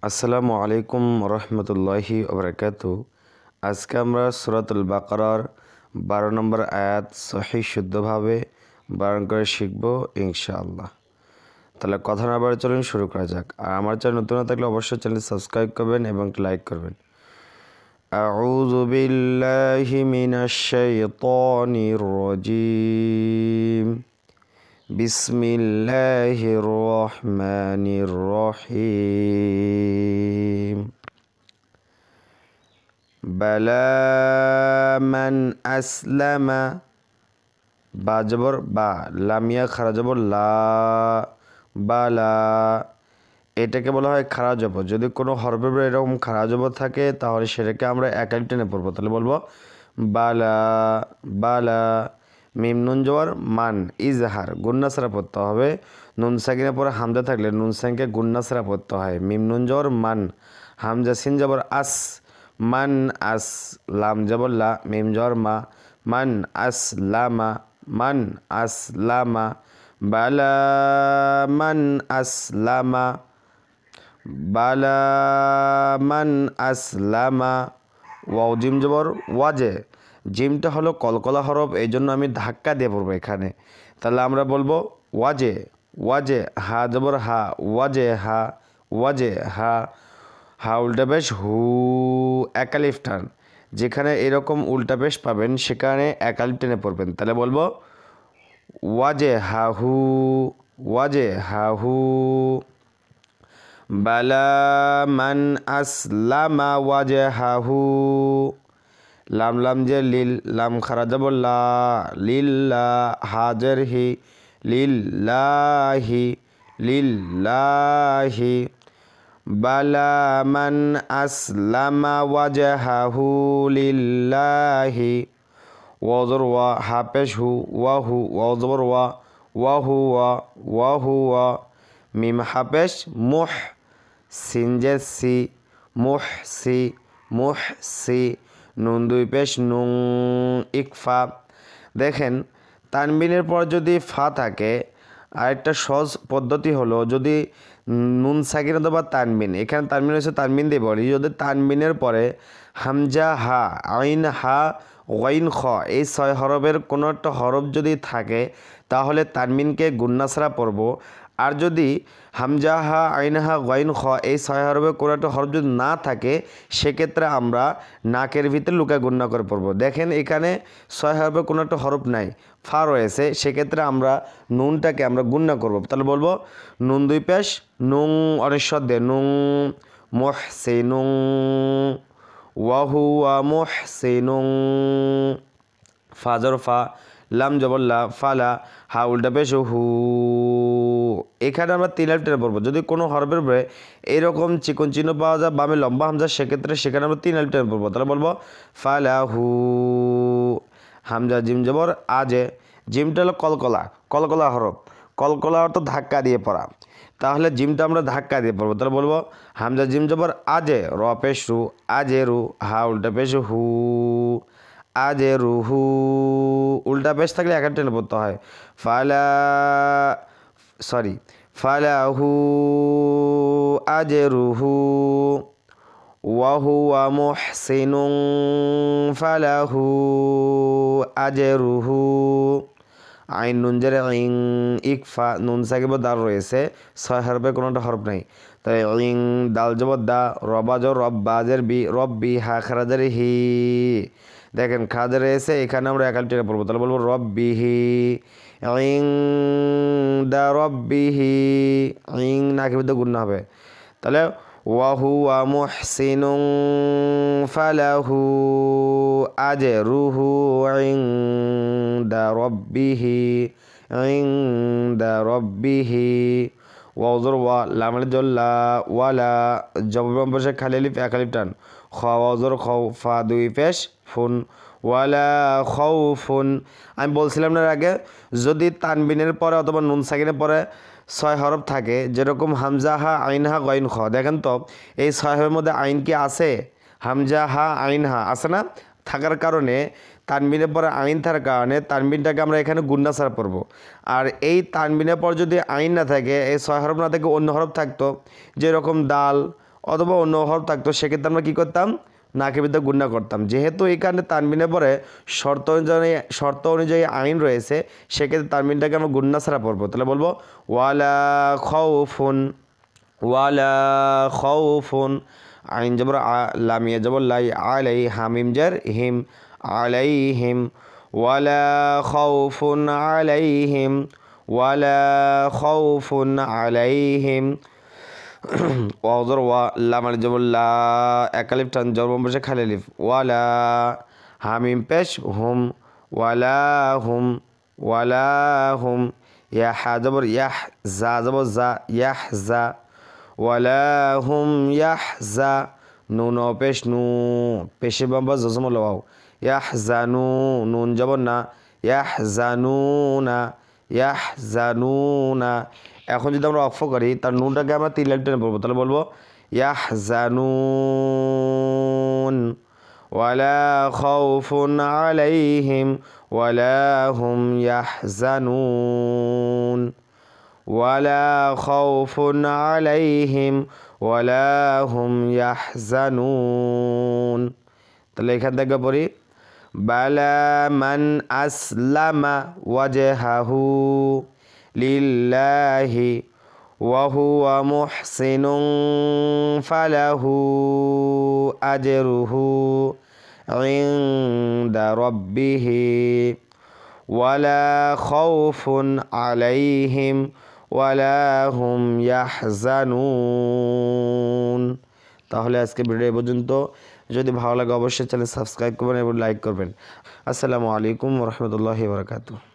আসসালামু আলাইকুম রহমতুল্লাহি ওবরাকাতু। আজকে আমরা সূরাতুল বাকারার 12 নম্বর আয়াত সহিহ শুদ্ধভাবে বারণ করে শিখব ইনশাআল্লাহ। তাহলে কথা না বাড়িয়ে চলুন শুরু করা যাক। আর আমার চ্যানেল নতুন না থাকলে অবশ্যই চ্যানেল সাবস্ক্রাইব করবেন এবং লাইক করবেন। আউযু বিল্লাহি মিনাশ শাইতানির রাজীম। বিসমিল্লাহির রহমানির রহিম। বালা মান আসলামা, বা জবর বা, লামিয়া খারা জবর লা, বালা। এটাকে বলা হয় খারা জবর। যদি কোনো হরফের উপরে এরকম খারা জবর থাকে তাহলে সেটাকে আমরা একাল টেনে পড়বো। তাহলে বলবো বালা বালা। মিম নুন জবর মান, ইজহার গুন্না ছাড়া পড়তে হবে। নুন সাকিনের পরে হামজা থাকলে নুন সাকিনকে গুন্না ছাড়া পড়তে হয়। মিম নুন জবর মান, হামজা সিন জবর আস, মান আস। লাম জবর লা, মিম জবর মা, মান আসলামা, মান আসলামা। বালা মান আসলামা, বালা মান আসলামা। ওয়াও জিম জবর ওয়াজে। জিমটা হলো কলকলা হরফ, এই জন্য আমি ধাক্কা দিয়ে পড়বো এখানে। তাহলে আমরা বলবো ওয়াজে ওয়াজে। হা জবর হা, ওয়াজে হা, ওয়াজে হা। হা উল্টা পেশ হু, একালিফ টান। যেখানে এরকম উল্টা পেশ পাবেন সেখানে একালিফ টেনে পড়বেন। তাহলে বলবো ওয়াজে হা হু, ওয়াজে হা হু। বালা মান আসলামা ওয়াজহাহু। লাম লাম যে লিল, লাম খারা যাব লা, লিল্লা। হাজের হি, লিল্লাহি, লিল্লাহি। বালা মান আসলামা ওয়াজহাহু লিল্লাহি। ওয়াজর ওয়া, হাপেশ হু, ওয়াহু, ওয়াজবর ওয়া, ওয়াহু ওয়া, ওয়াহু ওয়া। মিম হাপেশ মুহ, সিনজে সি, মুহ সি, মুহ সি। নুন দুই পেশ নুং, ইকফা। দেখেন তানবিনের পর যদি ফা থাকে, আরেকটা সহজ পদ্ধতি হলো যদি নুন সাকিন অথবা তানবিন, এখানে তানবিন হচ্ছে তানবিন দিয়ে বলি, যদি তানবিনের পরে হামজা হা, আইন হা, ওয়াইন খ, এই 6 হরফের কোনো একটা হরফ যদি থাকে তাহলে তানবিনকে গুন্না ছাড়া পড়ব। আর যদি হামজা হা, আইন হা, ওয়াইন খ এই 6 হরফের কোনো একটা হরফ যদি না থাকে সেক্ষেত্রে আমরা নাকের ভিতরে লুকা গুন্না করে পড়ব। দেখেন এখানে 6 হরফের কোনো একটা হরফ নাই, ফা রয়েছে, সেক্ষেত্রে আমরা নুনটাকে আমরা গুন্না করব। তাহলে বলবো নুন দুই পেশ নুং, অনেশ্বর দে নুং, মুহসিনুং, ওয়াহুয়া মুহসিনুং। ফাজর ফা, লাম জবল্লা, ফালা। হা উল্টা পেশ হু। এখানে আমরা 3 আলিফ টেনে পড়বো। যদি কোনো হরফের উপরে এরকম চিকন চিহ্ন পাওয়া যায় বামে লম্বা হামজা, সেক্ষেত্রে সেখানে আমরা 3 আলিফ টেনে পড়বো। তাহলে বলবো ফালা হু। হামজা জিম জবর আজে। জিমটা হলো কলকলা, কলকলা হরফ। কলকলা অর্থ ধাক্কা দিয়ে পড়া। তাহলে জিমটা আমরা ধাক্কা দিয়ে পড়বো। তাহলে বলবো হামজা জিম জবর আজে, র পেশ রু, আজে রু। হা উল্টা পেশ হু, আজে রুহু। উল্টা পেশ থাকলে একা টেনে পড়তে হয়। ফালা, সরি, ফালাহু আজে রুহু, ওয়াহুয়া মুহসিনুং ফালাহু আজে রুহু। আইন নুন জেরে ইং, ইকফা। নুন সাকিব দাল রয়েছে, 6 হরফে কোনোটা হরফ নাই। তাই ইং, দাল জবর দা, রবা জবর রব্বাজের বি, রব্বি। হা খারাজের হি। দেখেন খাজে রয়েছে, এখানে আমরা একাল টেনে পড়বো। তাহলে বলবো রব্বিহি, ইং দা রব্বিহি। ইং নাকি মধ্যে গুণ হবে। তাহলে ওয়াহুয়া মুহসিনুং ফালাহু আজরুহু ইনদা রাব্বিহি, ইনদা রাব্বিহি। ওয়াজর ওয়া, লামের জল্লা, ওয়ালা। জবর বসে খালি আলিফ, এক আলিফ টান। খ ওয়াজর খৌ, ফা দুই পেশ ফুন, ওয়ালা খাউফুন। আমি বলছিলাম না আগে, যদি তানবিনের পরে অথবা নুন সাকিনের পরে 6 হরফ থাকে, যেরকম হামজা হা, আইন হা, গইন খ। দেখেন তো এই 6 হরফের মধ্যে আইন কি আছে? হামজা হা, আইন হা আছে না? থাকার কারণে তানবিনের পরে আইন থাকার কারণে তানবিনটাকে আমরা এখানে গুন্না ছাড়া পড়বো। আর এই তানবিনের পর যদি আইন না থাকে, এই 6 হরফ না থাকে, অন্য হরফ থাকতো, যেরকম দাল, অথবা অন্য হরফ থাকতো সেক্ষেত্রে আমরা কী করতাম নাকের ভিতরে গুণনা করতাম। যেহেতু এখানে তানবিনের পরে শর্ত অনুযায়ী আইন রয়েছে সেক্ষেত্রে তানবিনটাকে আমরা গুণনা ছাড়া পড়বো। তাহলে বলবো ওয়ালা খাউফুন, ওয়ালা খাউফুন, আইন জবর লামিয়া জবর লাই, আলাই হামিম জার হিম, আলাইহিম, ওয়ালা খাউফুন আলাইহিম, ওয়ালা খাউফুন আলাইহিম। ওয়াজর ওয়া লামার জবর লা, একালিফ টান জবর বসে খালি লিফ, ওয়ালা হামিম পেশ হুম, ওয়ালা হুম, ওয়ালা হুম, ইয়াহ জবর ইয়াহ, জা জবর জা, ইয়াহ জা, ওয়ালা হুম ইয়াহ জা, নুন পেশ নু, পেশে বাম্বা জজম লওয়াও, ইয়াহ জানু, নুন জবর না, ইয়াহ জানু না, ইয়াহ জানু না। এখন যদি আমরা অক্ষ করি তার নুনটাকে আমরা 3 লাইন টেনে বলবো। তাহলে বলবো ইয়াহ জানুন, ওয়ালা খাউফুন আলাইহিম, ওয়ালা হুম ইয়াহজানুন, ওয়ালা খাউফুন আলাইহিম, ওয়ালা হুম ইয়াহজানুন। তাহলে এখান থেকে পড়ি বালা মান আসলামা ওয়াজহাহু লিল্লাহি ওয়া হুয়া মুহসিনুন ফালাহু আজরুহু ইনদা রাব্বিহি ওয়ালা খাউফুন আলাইহিম ওয়ালা হুম ইয়াহজানুন। তাহলে আজকে ভিডিও এই পর্যন্ত। যদি ভালো লাগে অবশ্যই চ্যানেল সাবস্ক্রাইব করবেন এবং লাইক করবেন। আসসালামু আলাইকুম ওয়া রাহমাতুল্লাহি ওয়া বারাকাতুহু।